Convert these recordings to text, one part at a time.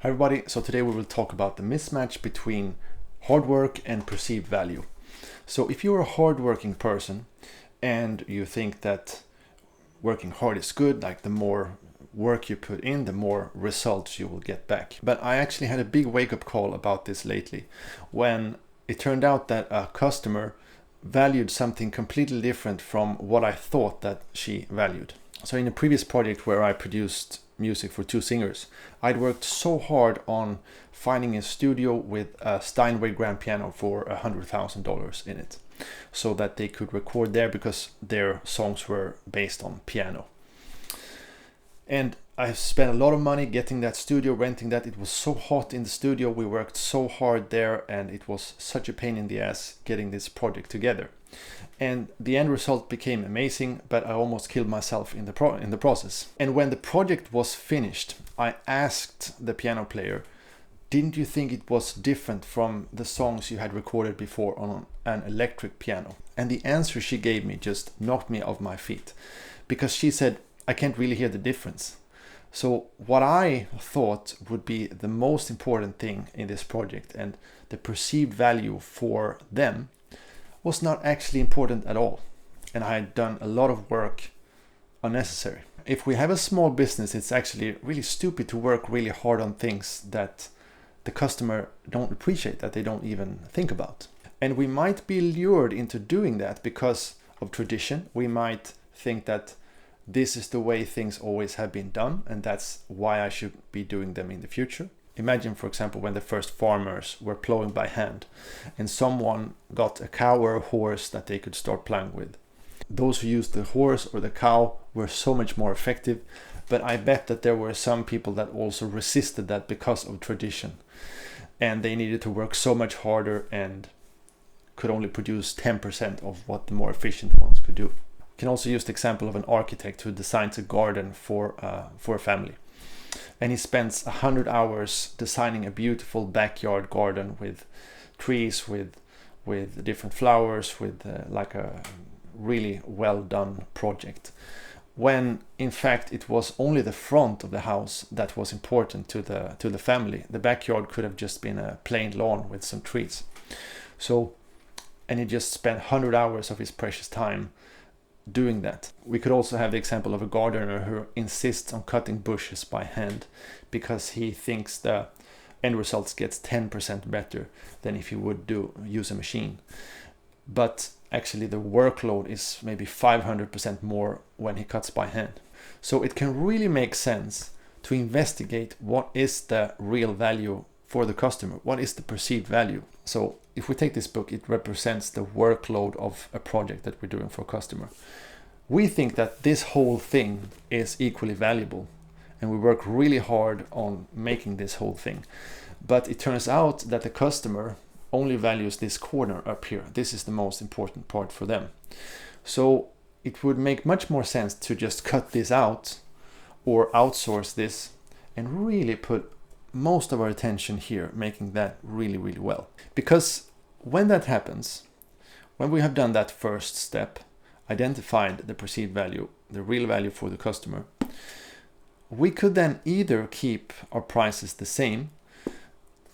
Hi everybody, so today we will talk about the mismatch between hard work and perceived value. So if you're a hardworking person and you think that working hard is good, like the more work you put in, the more results you will get back. But I actually had a big wake-up call about this lately when it turned out that a customer valued something completely different from what I thought that she valued. So in a previous project where I produced music for two singers, I'd worked so hard on finding a studio with a Steinway grand piano for $100,000 in it so that they could record there because their songs were based on piano. And I spent a lot of money getting that studio, renting that. It was so hot in the studio, we worked so hard there, and it was such a pain in the ass getting this project together. And the end result became amazing, but I almost killed myself in the process. And when the project was finished, I asked the piano player, didn't you think it was different from the songs you had recorded before on an electric piano? And the answer she gave me just knocked me off my feet, because she said, I can't really hear the difference. So what I thought would be the most important thing in this project and the perceived value for them was not actually important at all. And I had done a lot of work unnecessary. If we have a small business, it's actually really stupid to work really hard on things that the customer don't appreciate, that they don't even think about. And we might be lured into doing that because of tradition. We might think that this is the way things always have been done, and that's why I should be doing them in the future. Imagine, for example, when the first farmers were plowing by hand and someone got a cow or a horse that they could start plowing with. Those who used the horse or the cow were so much more effective, but I bet that there were some people that also resisted that because of tradition. And they needed to work so much harder and could only produce 10% of what the more efficient ones could do. You can also use the example of an architect who designs a garden for a family. And he spends 100 hours designing a beautiful backyard garden with trees, with different flowers, with like a really well done project. When in fact it was only the front of the house that was important to the family. The backyard could have just been a plain lawn with some trees. And he just spent 100 hours of his precious time doing that. We could also have the example of a gardener who insists on cutting bushes by hand because he thinks the end results gets 10% better than if he would use a machine. But actually the workload is maybe 500% more when he cuts by hand. So it can really make sense to investigate what is the real value for the customer, what is the perceived value. So if we take this book, it represents the workload of a project that we're doing for a customer. We think that this whole thing is equally valuable, and we work really hard on making this whole thing. But it turns out that the customer only values this corner up here. This is the most important part for them. So it would make much more sense to just cut this out or outsource this and really put most of our attention here, making that really, really well. Because when that happens, when we have done that first step, identified the perceived value, the real value for the customer, we could then either keep our prices the same,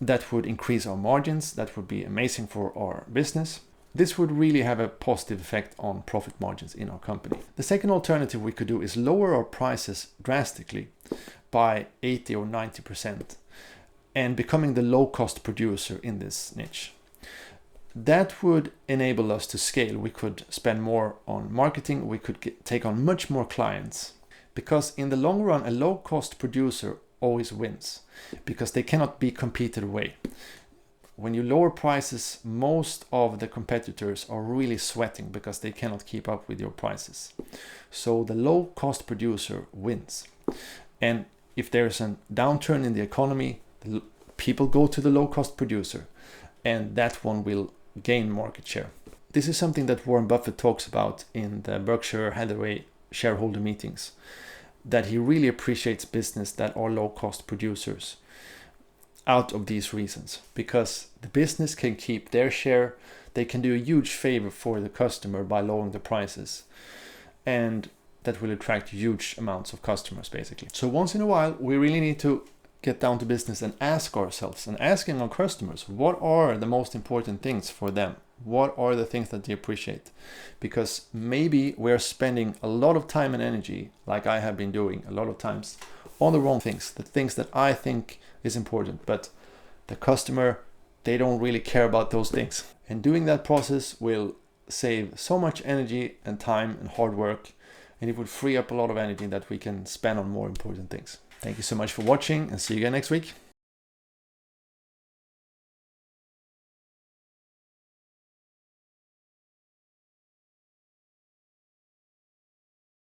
that would increase our margins, that would be amazing for our business. This would really have a positive effect on profit margins in our company. The second alternative we could do is lower our prices drastically by 80 or 90% and becoming the low-cost producer in this niche. That would enable us to scale. We could spend more on marketing. We could take on much more clients, because in the long run, a low-cost producer always wins because they cannot be competed away. When you lower prices, most of the competitors are really sweating because they cannot keep up with your prices. So the low-cost producer wins. And if there's a downturn in the economy, people go to the low-cost producer, and that one will gain market share. This is something that Warren Buffett talks about in the Berkshire Hathaway shareholder meetings, that he really appreciates business that are low-cost producers out of these reasons, because the business can keep their share, they can do a huge favor for the customer by lowering the prices, and that will attract huge amounts of customers basically. So once in a while we really need to get down to business and ask ourselves and asking our customers, what are the most important things for them? What are the things that they appreciate? Because maybe we're spending a lot of time and energy, like I have been doing a lot of times, on the wrong things, the things that I think is important, but the customer, they don't really care about those things. And doing that process will save so much energy and time and hard work, and it would free up a lot of energy that we can spend on more important things. Thank you so much for watching, and see you again next week.